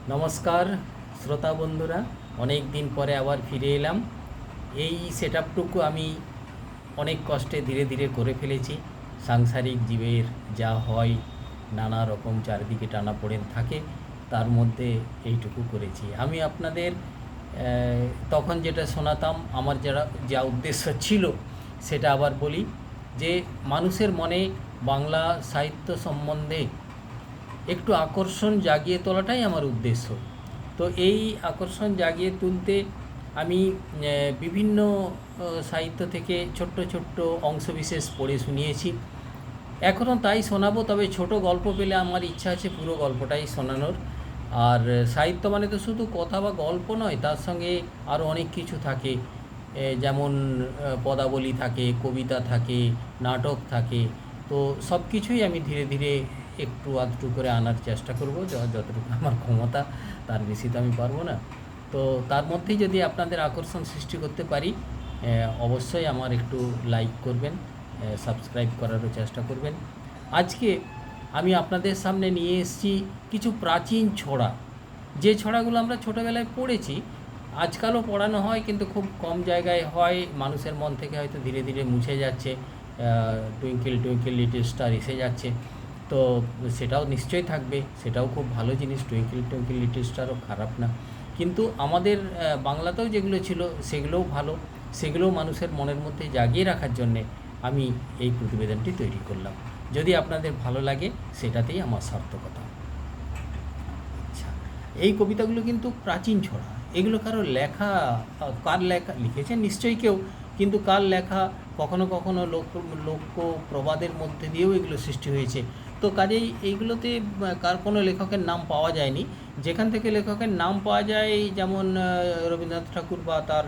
নমস্কার শ্রোতা বন্ধুরা, অনেক দিন পরে আবার ফিরে এলাম। এই সেটআপটুকু আমি অনেক কষ্টে ধীরে ধীরে করে ফেলেছি। সাংসারিক জীবের যা হয়, নানা রকম চারিদিকে টানাপোড়েন থাকে, তার মধ্যে এইটুকু করেছি। আমি আপনাদের তখন যেটা শোনাতাম, আমার যা উদ্দেশ্য ছিল সেটা আবার বলি, যে মানুষের মনে বাংলা সাহিত্য সম্বন্ধে একটু আকর্ষণ জাগিয়ে তোলাটাই আমার উদ্দেশ্য। তো এই আকর্ষণ জাগিয়ে তুলতে আমি বিভিন্ন সাহিত্য থেকে ছোট্ট ছোট্ট অংশবিশেষ পড়ে শুনিয়েছি। এখনও তাই শোনাবো, তবে ছোট গল্প পেলে আমার ইচ্ছা আছে পুরো গল্পটাই শোনানোর। আর সাহিত্য মানে তো শুধু কথা বা গল্প নয়, তার সঙ্গে আরও অনেক কিছু থাকে। যেমন পদাবলী থাকে, কবিতা থাকে, নাটক থাকে। তো সব কিছুই আমি ধীরে ধীরে একটু আধটু করে আনার চেষ্টা করব, যতটুকু আমার ক্ষমতা, তার বেশি তো আমি পারবো না। তো তার মধ্যেই যদি আপনাদের আকর্ষণ সৃষ্টি করতে পারি, অবশ্যই আমার একটু লাইক করবেন, সাবস্ক্রাইব করারও চেষ্টা করবেন। আজকে আমি আপনাদের সামনে নিয়ে এসেছি কিছু প্রাচীন ছড়া, যে ছড়াগুলো আমরা ছোটোবেলায় পড়েছি, আজকালও পড়ানো হয় কিন্তু খুব কম জায়গায় হয়, মানুষের মন থেকে হয়তো ধীরে ধীরে মুছে যাচ্ছে। টুইঙ্কেল টুইঙ্কেল লিটল স্টার এসে যাচ্ছে, তো সেটাও নিশ্চয়ই থাকবে, সেটাও খুব ভালো জিনিস। টুইঙ্কেল টুইঙ্কেল লিটল স্টারও খারাপ না, কিন্তু আমাদের বাংলাতেও যেগুলো ছিল সেগুলোও ভালো, সেগুলোও মানুষের মনের মধ্যে জাগিয়ে রাখার জন্যে আমি এই প্রতিবেদনটি তৈরি করলাম। যদি আপনাদের ভালো লাগে, সেটাতেই আমার সার্থকতা। আচ্ছা, এই কবিতাগুলো কিন্তু প্রাচীন ছড়া, এগুলো কারো লেখা, কার লেখা লিখেছেন নিশ্চয়ই কেউ, কিন্তু কার লেখা, কখনো কখনো লোক প্রবাদের মধ্যে দিয়েও এগুলো সৃষ্টি হয়েছে। তো কাজেই এইগুলোতে কার কোনো লেখকের নাম পাওয়া যায়নি। যেখান থেকে লেখকের নাম পাওয়া যায়, যেমন রবীন্দ্রনাথ ঠাকুর বা তার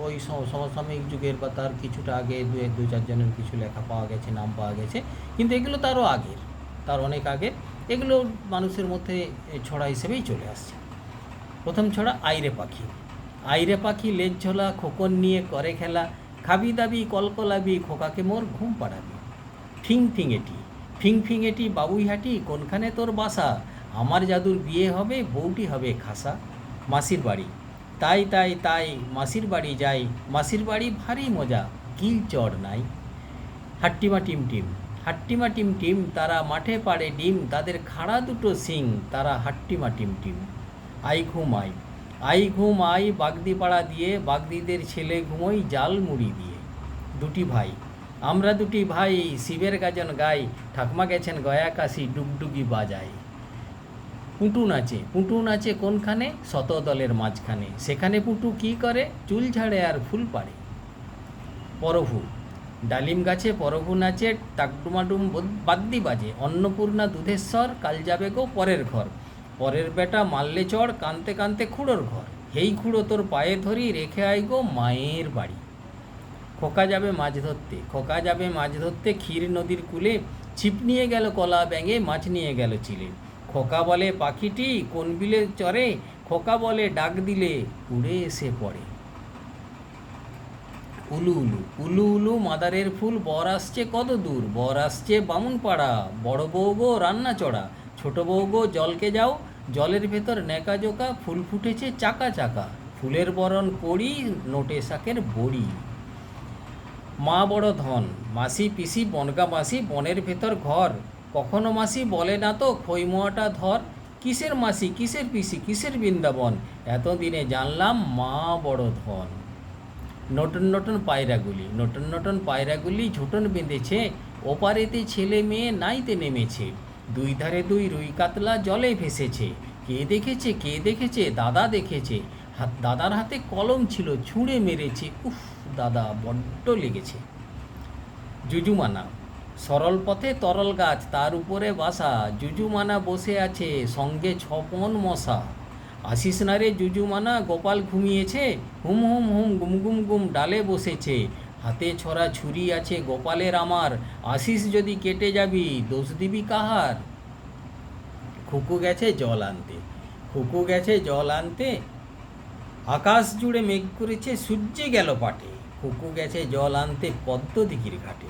ওই সমসাময়িক যুগের বা তার কিছুটা আগে দু চারজনের কিছু লেখা পাওয়া গেছে, নাম পাওয়া গেছে, কিন্তু এগুলো তারও আগের, তার অনেক আগের। এগুলো মানুষের মধ্যে ছড়া হিসেবেই চলে আসছে। প্রথম ছড়া আইরে পাখি। আইরে পাখি লেজ ঝোলা, খোকন নিয়ে করে খেলা, খাবি দাবি কলকলাবি, খোকাকে মোর ঘুম পাড়াবি। ফিং ফিঙেটি, ফিং ফিঙেটি বাবুই হাঁটি, কোনখানে তোর বাসা, আমার জাদুর বিয়ে হবে, বউটি হবে খাসা। মাসির বাড়ি, তাই তাই তাই মাসির বাড়ি যাই, মাসির বাড়ি ভারী মজা, কিল চড় নাই। হাট্টিমা টিম টিম, হাট্টিমা টিম টিম, তারা মাঠে পাড়ে ডিম, তাদের খাড়া দুটো সিং, তারা হাট্টিমা টিম টিম। আই ঘুম আই, আই ঘুম আই বাগদি পাড়া দিয়ে, বাগদিদের ছেলে ঘুমোই জাল মুড়ি দিয়ে। দুটি ভাই, আমরা দুটি ভাই শিবের গাজন গাই, ঠাকমা গেছেন গয়া কাশি ডুগডুগি বাজায়। পুঁটু নাচে, পুঁটু নাচে কোনখানে, শত দলের মাঝখানে, সেখানে পুঁটু কি করে, চুল ঝাড়ে আর ফুল পাড়ে। পরভু, ডালিম গাছে পরভু নাচে, টাকডুমাডুম বাদ্যি বাজে, অন্নপূর্ণা দুধেশ্বর কাল যাবে গো পরের ঘর, পরের বেটা মারলে চড় কানতে কানতে খুঁড়োর ঘর, হেই খুঁড়ো তোর পায়ে ধরি রেখে আই গো মায়ের বাড়ি। খোকা যাবে মাছ ধরতে, খোকা যাবে মাছ ধরতে ক্ষীর নদীর কূলে, ছিপ নিয়ে গেল কলা ব্যাঙে, মাছ নিয়ে গেল চিলে। খোকা বলে পাখিটি কোন বিলে চরে, খোকা বলে ডাক দিলে উড়ে এসে পড়ে। উলু উলু, উলু উলু মাদারের ফুল, বর আসছে কত দূর, বর আসছে বামুনপাড়া, বড় বউ গো রান্না চড়া, ছোট বউ গো জলকে যাও, জলের ভেতর নেকা জোকা, ফুল ফুটেছে চাকা চাকা, ফুলের বরণ করি নোটে শাকের বড়ি। মা বড় ধন, মাসি পিসি বনগা মাসি, বনের ভেতর ঘর, কখনো মাসি বলে না তো খৈমোয়াটা ধর, কিসের মাসি কিসের পিসি কিসের বৃন্দাবন, এতদিনে জানলাম মা বড় ধন। নতুন নতুন পায়রাগুলি, নতুন নতুন পায়রাগুলি ঝুটন বেঁধেছে, ওপারেতে ছেলে মেয়ে নাইতে নেমেছে, দুই ধারে দুই রুই কাতলা জলে ভেসেছে, কে দেখেছে কে দেখেছে, দাদা দেখেছে, দাদার হাতে কলম ছিল ছুঁড়ে মেরেছে, উফ দাদা বড্ড লেগেছে। জুজুমানা, সরল পথে তরল গাছ তার উপরে বাসা, জুজুমানা বসে আছে সঙ্গে ছপন মশা, আসিস না রে জুজুমানা গোপাল ঘুমিয়েছে, হুম হুম হুম গুম গুম গুম ডালে বসেছে, হাতে ছড়া ছুরি আছে গোপালের আমার, আসিস যদি কেটে যাবি দোষ দিবি কাহার। খুকু গেছে জল আনতে, খুকু গেছে জল আনতে, আকাশ জুড়ে মেঘ করেছে সূর্যে গেল পাটে, খুকু গেছে জল আনতে পদ্মদিঘির ঘাটে,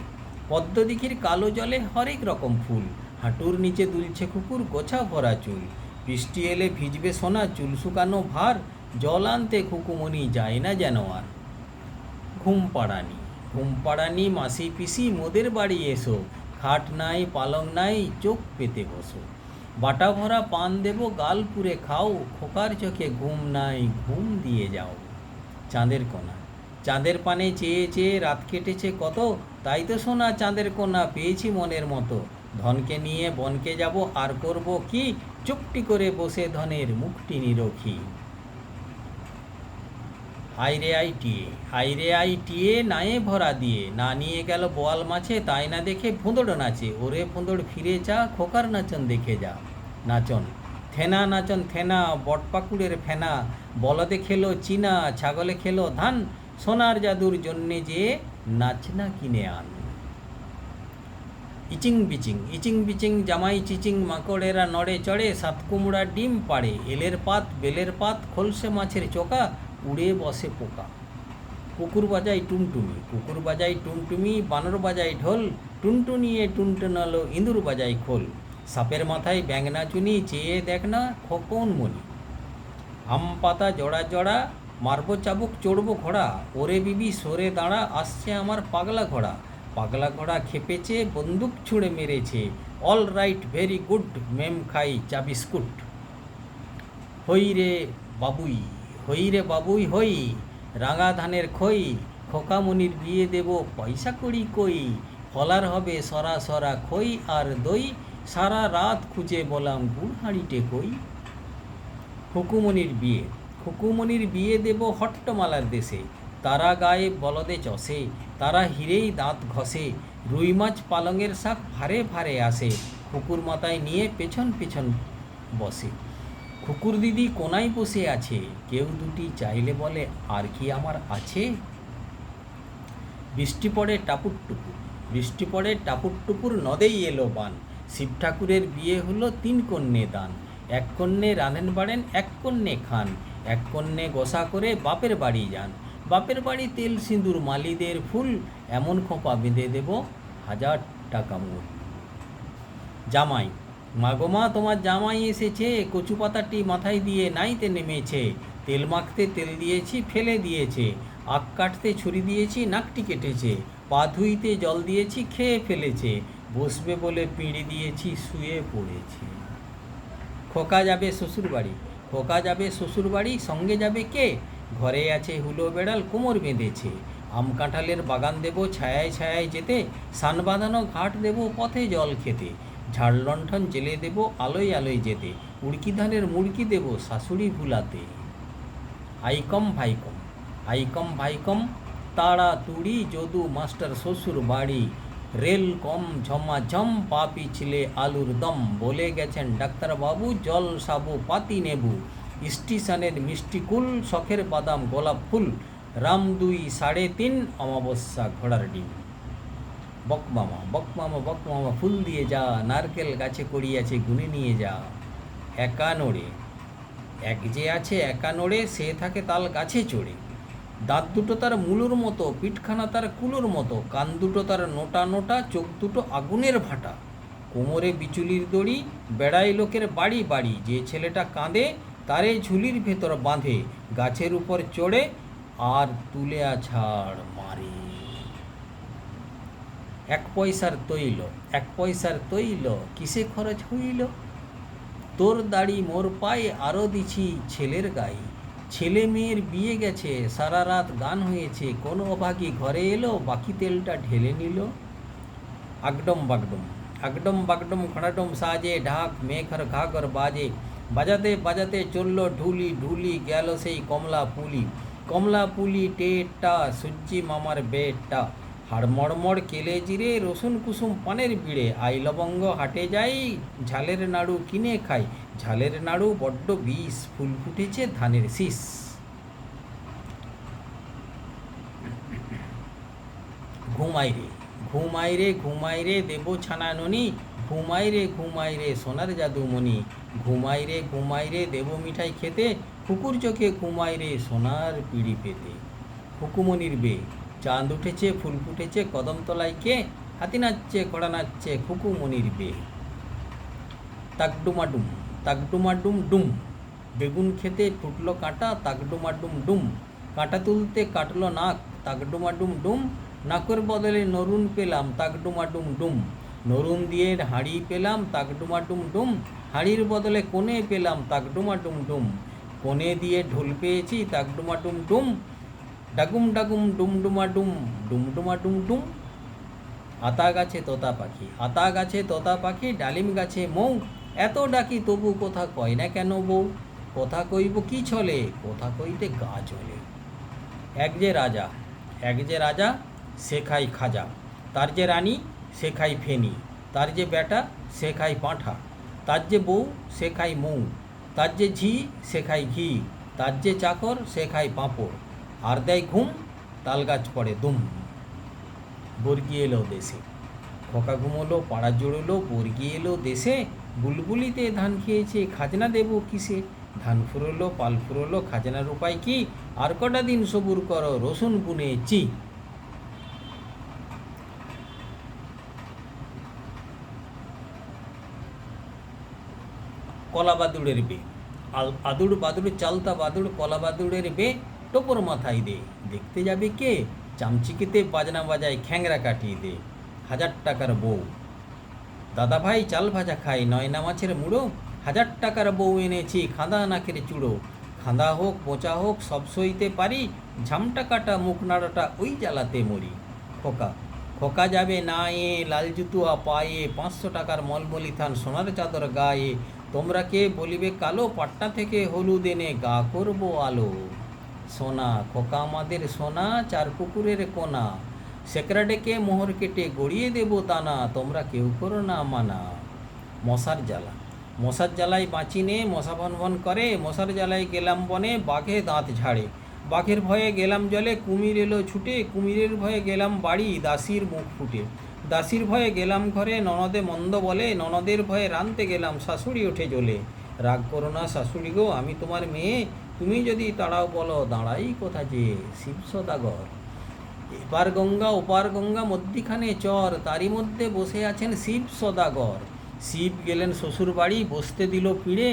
পদ্মদিঘির কালো জলে হরেক রকম ফুল, হাঁটুর নিচে দুলছে কুকুর গোছা ভরা চুল, বৃষ্টি এলে ভিজবে সোনা, চুল শুকানো ভার, জল আনতে খুকুমনি যায় না যেন আর। ঘুম পাড়ানি মাসি পিসি মোদের বাড়ি এসো, খাট নাই পালং নাই চোখ পেতে বসো, বাটা ভরা পান দেবো গাল পুরে খাও, খোকার চোখে ঘুম নাই ঘুম দিয়ে যাও। চাঁদের পানে চেয়ে চেয়ে রাত কেটেছে কত, তাই তো সোনা চাঁদের কোনা পেয়েছি মনের মতো। ধনকে নিয়ে বনকে যাব আর করব কি, চুপটি করে বসে ধনের মুখটি নিরখি। হাইরে আইটিয়ে নায়ে ভরা দিয়ে, না নিয়ে গেল বোয়াল মাছে, তাই না দেখে ভোঁদড় নাচে, ওরে ভোঁদড় ফিরে যা খোকার নাচন দেখে যা। নাচন থেনা বটপাকুড়ের ফেনা, বলদে খেলো চিনা ছাগলে খেলো ধান, সোনার জাদুর জন্যে যে নাচনা কিনে আন। ইচিং বিচিং জামাই চিচিং, মাকড়েরা নড়ে চড়ে, সাত কুমড়ার ডিম পাড়ে, এলের পাত বেলের পাত, খোলসে মাছের চোকা, উড়ে বসে পোকা। কুকুর বাজাই টুমটুমি, বানর বাজাই ঢোল, টুনটুনিয়ে টুনটুনালো ইঁদুর বাজাই খোল, সাপের মাথায় ব্যাঙনা চুনি, চেয়ে দেখ না খোকন মনি। আম পাতা জড়া জড়া, মারবো চাবুক চড়বো ঘোড়া, ওরে বিবি সরে দাঁড়া আসছে আমার পাগলা ঘোড়া খেপেছে বন্দুক ছুঁড়ে মেরেছে, অল রাইট ভেরি গুড মেম খাই চা বিস্কুট। হই রে বাবুই হই, রাঙা ধানের খই, খোকামনির বিয়ে দেব পয়সা কড়ি কই, ফলার হবে সরা খই আর দই, সারা রাত খুঁজে বলাম গুড় হাঁড়িটে কই। খুকুমনির বিয়ে দেব হট্টমালার দেশে, তারা গায়ে বলদে চষে, তারা হিরেই দাঁত ঘষে, রুই মাছ পালঙের শাক ভারে ভারে আসে, কুকুর মাথায় নিয়ে পেছন পেছন বসে। কুকুর দিদি কোনায় বসে আছে, কেউ দুটি চাইলে বলে আর কি আমার আছে। বৃষ্টি পড়ে টাপুর টুপুর নদেই এলো বান, শিব ঠাকুরের বিয়ে হলো 3 কন্যে দান, 1 কন্যে রাঁধেন বাড়েন 1 কন্যে খান, 1 কন্যে গোসা করে বাপের বাড়ি যান, বাপের বাড়ি তেল সিঁদুর মালিদের ফুল, এমন খোঁপা বেঁধে দেব 1000 টাকা মূল। জামাই মাগোমা তোমার জামাই এসেছে, কচু পাতাটি মাথায় দিয়ে নাইতে নেমেছে, তেল মাখতে তেল দিয়েছি ফেলে দিয়েছে, আখ কাটতে ছুরি দিয়েছি নাকটি কেটেছে, পা ধুইতে জল দিয়েছি খেয়ে ফেলেছে, বসবে বলে পিঁড়ি দিয়েছি শুয়ে পড়েছে। খোকা যাবে শ্বশুর বাড়ি, সঙ্গে যাবে কে, ঘরে আছে হুলো বেড়াল কোমর বেঁধেছে, আম কাঁঠালের বাগান দেব ছায়ায় যেতে, সান বাঁধানো ঘাট দেব পথে জল খেতে, ঝাড় লণ্ঠন জেলে দেব আলোয় যেতে, উড়কি ধানের মুড়কি দেব শাশুড়ি ভুলাতে। আইকম ভাইকম তাড়াতুড়ি যদু মাস্টার শ্বশুর বাড়ি, রেল কম ঝমাঝম পা পিছলে আলুর দম, বলে গেছেন ডাক্তারবাবু জল সাবু পাতি নেবু, স্টেশনের মিষ্টি কুল শখের বাদাম গোলাপ ফুল, রাম 2 3.5 অমাবস্যা ঘোড়ার ডিম। বকমামা ফুল দিয়ে যা, নারকেল গাছে কড়িয়াছে গুনে নিয়ে যা। একা নড়ে এক যে আছে একা নড়ে, সে থাকে তাল গাছে চড়ে, দাঁত দুটো তার মুলোর মতো, পিঠখানা তার কুলোর মতো, কান দুটো তার নোটা, চোখ দুটো আগুনের ভাটা, কোমরে বিচুলির দড়ি, বেড়াই লোকের বাড়ি, যে ছেলেটা কাঁদে তারে ঝুলির ভেতর বাঁধে, গাছের উপর চড়ে আর তুলে আছাড় মারে। 1 পয়সার তৈল কিসে খরচ হইল, তোর দাড়ি মোর পায়ে আরও দিছি ছেলের গায়ে, ছেলে মেয়ের বিয়ে গেছে সারা রাত গান হয়েছে, কোনো অভাগী ঘরে এলো বাকি তেলটা ঢেলে নিল। আগডম বাগডম খড়াডম সাজে, ঢাক মেঘর ঘাগর বাজে, বাজাতে চলল ঢুলি গেল সেই কমলা পুলি টেটা, সূর্যি মামার বেটা, হাড়মড়মড় কেলে জিরে রসুন কুসুম পানের বিড়ে, আই লবঙ্গ হাটে যাই ঝালের নাড়ু কিনে খাই, ঝালের নাড়ু বড্ড বিষ, ফুল ফুটেছে ধানের শীষ। ঘুমাই রে দেব ছানা ননি, ঘুমাই রে সোনার জাদুমণি, ঘুমাই রে দেব মিঠাই খেতে, কুকুর চোখে ঘুমাই রে সোনার পিড়ি পেতে। খুকুমনির বে চাঁদ উঠেছে ফুল ফুটেছে কদমতলায় কে, হাতি নাচছে ঘোড়া নাচছে খুকুমনির বে। তাকডুমাডুম ডুম, বেগুন খেতে ফুটলো কাঁটা, তাকডুমাডুম ডুম, কাঁটা তুলতে কাটলো নাক, তাকডুমাডুম ডুম, নাকের বদলে নরুন পেলাম, তাকডুমাডুম ডুম, নরুন দিয়ে হাঁড়ি পেলাম, তাকডুমাডুম ডুম, হাঁড়ির বদলে কোণে পেলাম, তাকডুমাডুম ডুম, কোণে দিয়ে ঢোল পেয়েছি, তাকডুমাডুম ডুম, ডাগুম ডাগুম ডুমডুমাডুম, ডুমডুমাডুম ডুম। আতা গাছে তোতা পাখি, আতা গাছে তোতা পাখি, ডালিম গাছে মৌ, এত ডাকি তবু কথা কয় না কেন বউ, কথা কইব কি ছলে, কথা কইতে গা চলে। এক যে রাজা সে খাই খাজা, তার যে রানী সে খাই ফেনি, তার যে বেটা সে খাই পাঁঠা, তার যে বউ সে খাই মৌ, তার যে ঝি সে খাই ঘি, তার যে চাকর সে খাই পাঁপড়, আর দেয় ঘুম তাল গাছ পড়ে দুম। বর্গি এলো দেশে, খোকা ঘুমোলো পাড়া জুড়লো, বর্গি এলো দেশে, বুলবুলিতে ধান খেয়েছে খাজনা দেব কিসে, ধান ফুরলো পাল ফুরলো খাজনার উপায় কি, আর কটা দিন সবুর করো রসুন বুনেছি। কলা বাদুড়ের বে, আদুড় বাদুড় চালতা বাদুড়, কলা বাদুড়ের বে, টোপর মাথায় দে, দেখতে যাবে কে, চামচিকেতে বাজনা বাজায় খ্যাংরা কাটিয়ে দে। 1000 টাকার বউ, দাদা ভাই চাল ভাজা খাই, নয়না মাছের মুড়ো, 1000 টাকার বউ এনেছি খাঁদা নাকের চূড়ো, খাঁদা হোক বোঁচা হোক সব সইতে পারি, ঝামটা কাটা মুখ নাড়াটা ওই জ্বালাতে মরি। খোকা, খোকা যাবে না এ লাল জুতুয়া পায়ে, 500 টাকার মলমলি থান সোনার চাদর গায়ে, তোমরা কে বলিবে কালো, পাটনা থেকে হলুদ এনে গা করবো আলো। সোনা, খোকা আমাদের সোনা, 4 পুকুরের কোনা, সেকরা ডেকে মোহর কেটে গড়িয়ে দেব দানা, তোমরা কেউ করো না মানা। মশার জ্বালা, মশার জ্বালায় বাঁচি নে, মশা ভন ভন করে, মশার জ্বালায় গেলাম বনে, বাঘে দাঁত ঝাড়ে, বাঘের ভয়ে গেলাম জলে, কুমির এলো ছুটে, কুমিরের ভয়ে গেলাম বাড়ি, দাসির মুখ ফুটে, দাসির ভয়ে গেলাম ঘরে, ননদে মন্দ বলে, ননদের ভয়ে রানতে গেলাম, শাশুড়ি ওঠে জ্বলে। রাগ করো না শাশুড়ি গো, আমি তোমার মেয়ে, তুমি যদি তাড়াও বলো দাঁড়াই কোথা যে। শিব সদাগর, এপার গঙ্গা ওপার গঙ্গা মধ্যিখানে চর, তারই মধ্যে বসে আছেন শিব সদাগর। শিব গেলেন শ্বশুর বাড়ি, বসতে দিল পিড়ে,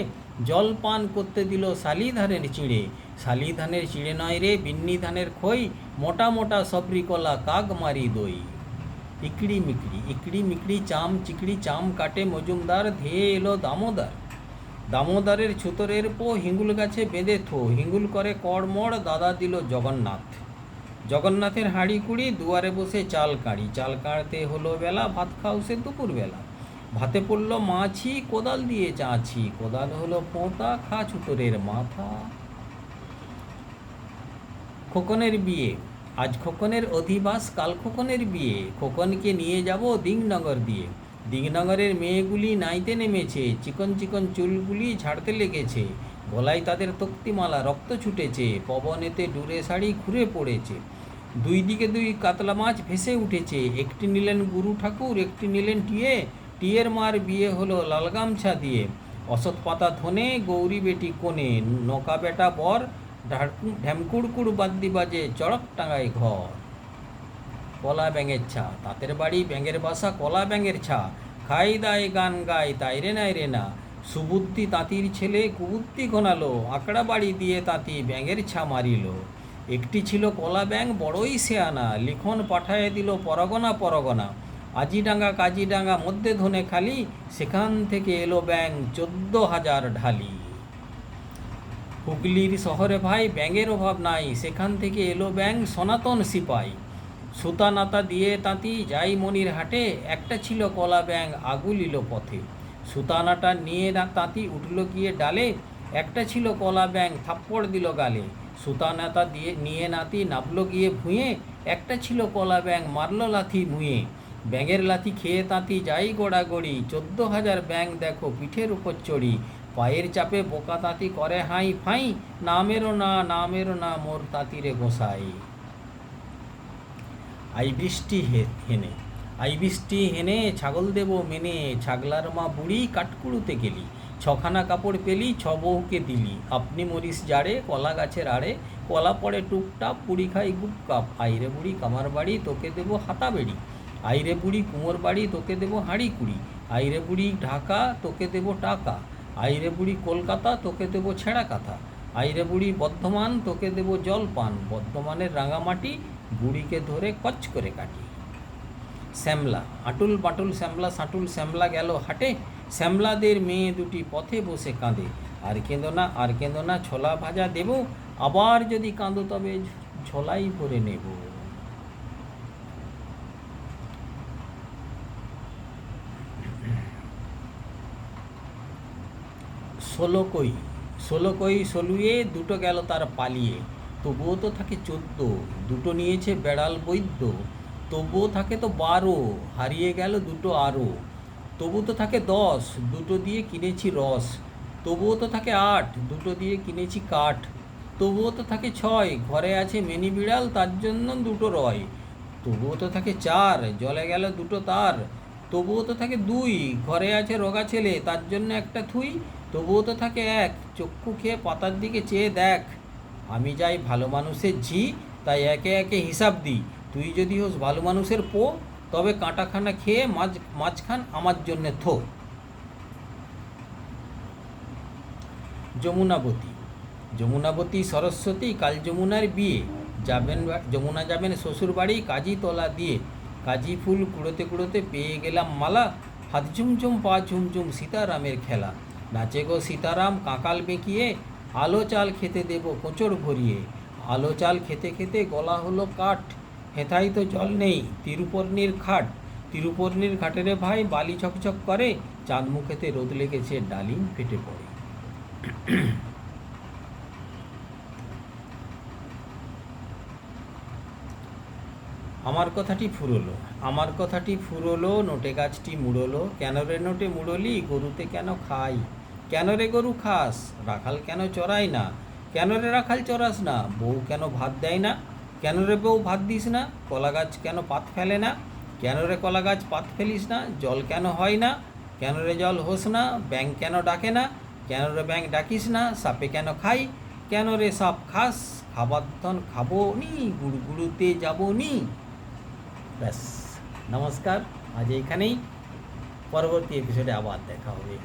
জল পান করতে দিল শালি ধানের চিড়ে, শালি ধানের চিড়ে নয় রে বিন্নি ধানের খই, মোটা মোটা সবরি কলা কাক মারি দই। ইকড়ি মিকড়ি চাম চিকড়ি চাম কাটে মজুমদার, ধেয়ে এলো দামোদর, দামোদরের ছুতরের পো, হিঙ্গুল গাছে বেঁধে থো, হিঙ্গুল করে কড়মড়, দাদা দিল জগন্নাথ, জগন্নাথের হাঁড়ি কুড়ি, দুয়ারে বসে চাল কাঁড়ি, চাল কাঁড়তে হলো বেলা, ভাত খাও সে দুপুরবেলা, ভাতে পড়লো মাছি, কোদাল দিয়ে চাঁছি, কোদাল হলো পোঁতা, খা ছুতরের মাথা। খোকনের বিয়ে, আজ খোকনের অধিবাস, কাল খোকনের বিয়ে, খোকনকে নিয়ে যাব দিংনগর দিয়ে, দিংনগরের মেয়েগুলি নাইতে নেমেছে, চিকন চিকন চুলগুলি ঝাড়তে লেগেছে, গলায় তাদের তক্তিমালা রক্ত ছুটেছে, পবনেতে ডুরে শাড়ি ঘুরে পড়েছে, 2 দিকে 2 কাতলা মাছ ভেসে উঠেছে, একটি নিলেন গুরু ঠাকুর, একটি নিলেন টিয়ে, টিয়ের মার বিয়ে হলো লাল গামছা দিয়ে, অসৎ পাতা ধনে গৌরী বেটি কোণে, নৌকা বেটা বর, ঢ্যামকুড়কুড় বাদ্যি বাজে চড়ক টাঙায় ঘর। কলা ব্যাঙের ছা, তাঁতের বাড়ি ব্যাঙের বাসা, কলা ব্যাঙের ছা, খাই দায় গান গায় তাই রে নাই রে না, সুবুদ্ধি তাঁতির ছেলে কুবুদ্ধি ঘনালো, আঁকড়া বাড়ি দিয়ে তাঁতি ব্যাঙের ছা মারিল। একটি ছিল কলা ব্যাঙ বড়ই শেয়ানা, লিখন পাঠায় দিল পরগনা পরগনা, আজিডাঙ্গা কাজিডাঙ্গা মধ্যে ধনে খালি, সেখান থেকে এলো ব্যাঙ 14,000 ঢালি। হুগলির শহরে ভাই ব্যাঙের অভাব নাই, সেখান থেকে এলো ব্যাঙ সনাতন সিপাই, সুতা নাতা দিয়ে তাঁতি যাই মনির হাটে, একটা ছিল কলা ব্যাঙ আগুলিল পথে, সুতা নাটা নিয়ে তাঁতি উঠল গিয়ে ডালে, একটা ছিল কলা ব্যাঙ থাপ্পড় দিল গালে, সুতা নাতা দিয়ে নিয়ে নাতি নাবল গিয়ে ভুঁয়ে, একটা ছিল কলা ব্যাঙ মারল লাথি মুয়ে, ব্যাঙের লাথি খেয়ে তাঁতি যাই গোড়াগড়ি, 14,000 ব্যাঙ দেখো পিঠের উপর চড়ি, পায়ের চাপে বোকা তাঁতি করে হাই ফাই, নামেরও না মোর তাঁতিরে গোসাই। আই বৃষ্টি হেনে ছাগল দেব মেনে, ছাগলার মা বুড়ি কাঠকুড়ুতে গেলি, 6খানা কাপড় পেলি 6 বউকে দিলি, আপনি মরিস জাড়ে কলা গাছের আড়ে, কলা পড়ে টুকটাপ পুড়ি খাই গুপ কাপ, আইরে বুড়ি কামার বাড়ি তোকে দেবো হাতা বেড়ি, আইরে বুড়ি কুমোর বাড়ি তোকে দেবো হাঁড়ি কুড়ি, আইরে বুড়ি ঢাকা তোকে দেবো টাকা, আইরে বুড়ি কলকাতা, তোকে দেবো ছেঁড়া কাঁথা। আইরে বুড়ি বর্ধমান, তোকে দেবো জলপান। বর্ধমানের রাঙামাটি, বুড়িকে ধরে কচ করে কাটি। শ্যামলা, আটুল বাটুল শ্যামলা সাঁটুল শ্যামলা গেল হাটে। শ্যামলাদের মেয়ে দুটি পথে বসে কাঁদে। আর কেঁদো না, আর কেঁদো না, ছোলা ভাজা দেব। আবার যদি কাঁদো তবে ঝোলাই ভরে নেব। ষোলকই, ষোলকই সলুয়ে, দুটো গেল তার পালিয়ে। তবুও তো থাকে 14, দুটো নিয়েছে বেড়াল বৈদ্য। তবুও থাকে তো 12, হারিয়ে গেল দুটো আরও। তবু তো থাকে 10, দুটো দিয়ে কিনেছি রস। তবুও তো থাকে 8, দুটো দিয়ে কিনেছি কাঠ। তবুও তো থাকে 6, ঘরে আছে মিনি বিড়াল, তার জন্য দুটো রয়। তবুও তো থাকে 4, জলে গেল দুটো তার। তবুও তো থাকে 2, ঘরে আছে রোগা ছেলে, তার জন্য একটা থুই। তবুও তো থাকে 1, চক্ষু খেয়ে পাতার দিকে চেয়ে দেখ। আমি যাই ভালো মানুষের ঝি, তাই একে একে হিসাব দিই। তুই যদি হোস ভালো মানুষের পো, তবে কাঁটাখানা খেয়ে মাঝখান আমার জন্যে থো। যমুনাবতী, যমুনাবতী সরস্বতী, কাল যমুনার বিয়ে। যমুনা যাবেন শ্বশুর বাড়ি কাজী তলা দিয়ে। কাজী ফুল কুড়োতে কুড়োতে পেয়ে গেলাম মালা। হাত ঝুমঝুম পা ঝুমঝুম সীতারামের খেলা। নাচে গো সীতারাম কাঁকাল বেঁকিয়ে, আলো চাল খেতে দেব কোঁচড় ভরিয়ে। আলো চাল খেতে খেতে গলা হলো কাঠ। হেথাই তো জল নেই তিরুপর্ণির খাট। তিরুপর্ণির ঘাটের ভাই বালি ছকছক করে। চাঁদ মুখেতে রোদ লেগেছে ডালিম ফেটে পড়ে। আমার কথাটি ফুরলো, আমার কথাটি ফুরলো, নোটে গাছটি মুড়লো। কেন রে নোটে মুড়লি, গরুতে কেন খাই? কেন রে গরু খাস, রাখাল কেন চড়াই না? কেন রে রাখাল চড়াস না, বউ কেন ভাত দেয় না? কেন রে বউ ভাত দিস না, কলা গাছ কেন পাত ফেলে না? কেন রে কলা গাছ পাত ফেলিস না, জল কেন হয় না? কেন রে জল হোস না, ব্যাঙ কেন ডাকে না? কেন রে ব্যাঙ ডাকিস না, সাপে কেন খাই? কেন রে সাপ খাস, খাবার ধন খাবো নি, গুড়গুড়ুতে যাবো নি। ব্যাস, নমস্কার, আজ এইখানেই। পরবর্তী এপিসোডে আবার দেখা হবে।